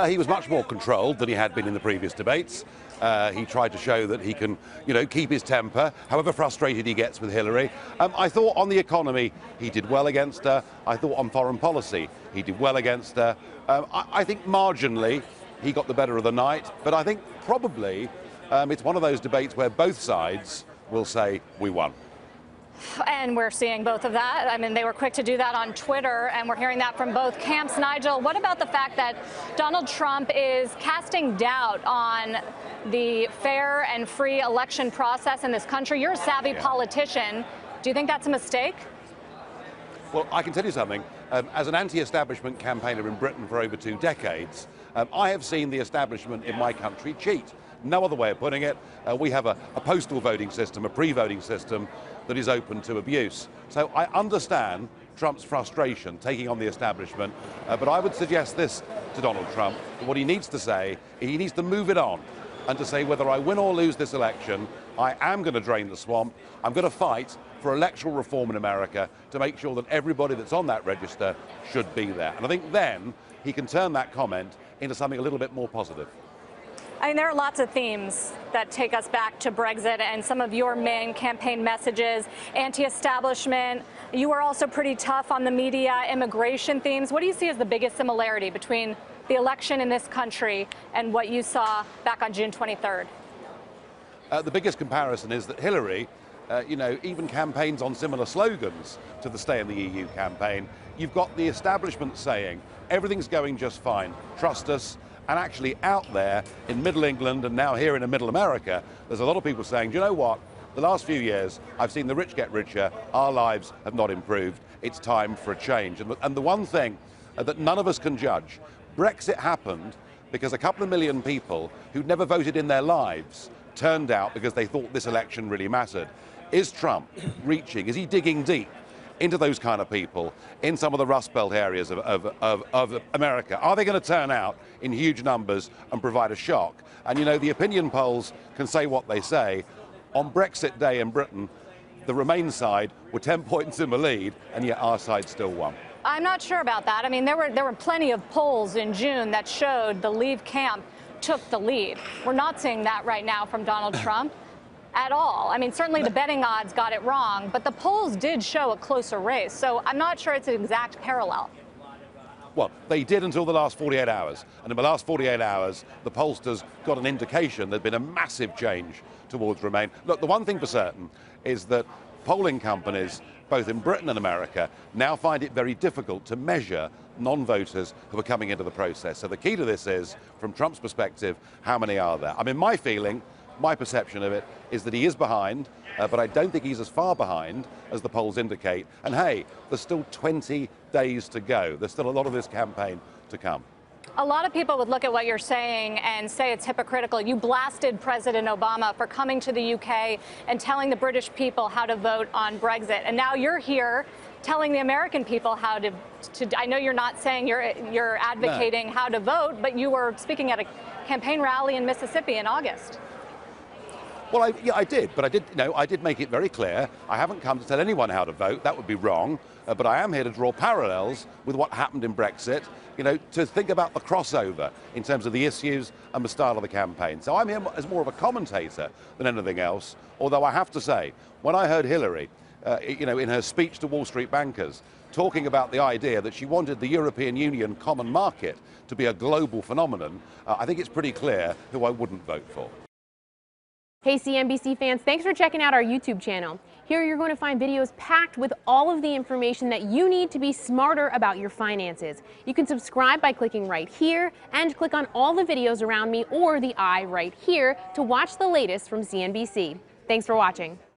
He was much more controlled than he had been in the previous debates. He tried to show that he can, keep his temper, however frustrated he gets with Hillary. I thought on the economy, he did well against her. I thought on foreign policy, he did well against her. I think marginally, he got the better of the night. But I think probably it's one of those debates where both sides will say, we won. And we're seeing both of that. I mean, they were quick to do that on Twitter, and we're hearing that from both camps. Nigel, what about the fact that Donald Trump is casting doubt on the fair and free election process in this country? You're a savvy politician. Do you think that's a mistake? Well, I can tell you something. As an anti-establishment campaigner in Britain for over 2 decades, I have seen the establishment in my country cheat. No other way of putting it. We have a postal voting system, a pre-voting system that is open to abuse. So I understand Trump's frustration taking on the establishment, but I would suggest this to Donald Trump. What he needs to say, he needs to move it on and to say whether I win or lose this election, I am going to drain the swamp. I'm going to fight for electoral reform in America to make sure that everybody that's on that register should be there. And I think then he can turn that comment into something a little bit more positive. I mean, there are lots of themes that take us back to Brexit and some of your main campaign messages, anti-establishment. You were also pretty tough on the media, immigration themes. What do you see as the biggest similarity between the election in this country and what you saw back on June 23rd? The biggest comparison is that Hillary, even campaigns on similar slogans to the Stay in the EU campaign. You've got the establishment saying everything's going just fine, trust us. And actually out there in Middle England and now here in Middle America, there's a lot of people saying, do you know what? The last few years, I've seen the rich get richer. Our lives have not improved. It's time for a change. And the one thing that none of us can judge, Brexit happened because a couple of million people who'd never voted in their lives turned out because they thought this election really mattered. Is Trump reaching, is he digging deep into those kind of people in some of the Rust Belt areas of America? Are they going to turn out in huge numbers and provide a shock? And the opinion polls can say what they say. On Brexit Day in Britain, the Remain side were 10 points in the lead, and yet our side still won. I'm not sure about that. I mean, there were plenty of polls in June that showed the Leave camp took the lead. We're not seeing that right now from Donald Trump. At all. I mean, certainly the betting odds got it wrong, but the polls did show a closer race. So I'm not sure it's an exact parallel. Well, they did until the last 48 hours. And in the last 48 hours, the pollsters got an indication there'd been a massive change towards Remain. Look, the one thing for certain is that polling companies, both in Britain and America, now find it very difficult to measure non-voters who are coming into the process. So the key to this is, from Trump's perspective, how many are there? I mean, my perception of it is that he is behind, but I don't think he's as far behind as the polls indicate. And hey, there's still 20 days to go. There's still a lot of this campaign to come. A lot of people would look at what you're saying and say it's hypocritical. You blasted President Obama for coming to the UK and telling the British people how to vote on Brexit. And now you're here telling the American people how to I know you're not saying you're advocating how to vote, but you were speaking at a campaign rally in Mississippi in August. Well, I did, but I did make it very clear. I haven't come to tell anyone how to vote. That would be wrong. But I am here to draw parallels with what happened in Brexit, to think about the crossover in terms of the issues and the style of the campaign. So I'm here as more of a commentator than anything else. Although I have to say, when I heard Hillary, in her speech to Wall Street bankers, talking about the idea that she wanted the European Union common market to be a global phenomenon, I think it's pretty clear who I wouldn't vote for. Hey CNBC fans, thanks for checking out our YouTube channel. Here you're going to find videos packed with all of the information that you need to be smarter about your finances. You can subscribe by clicking right here and click on all the videos around me or the eye right here to watch the latest from CNBC. Thanks for watching.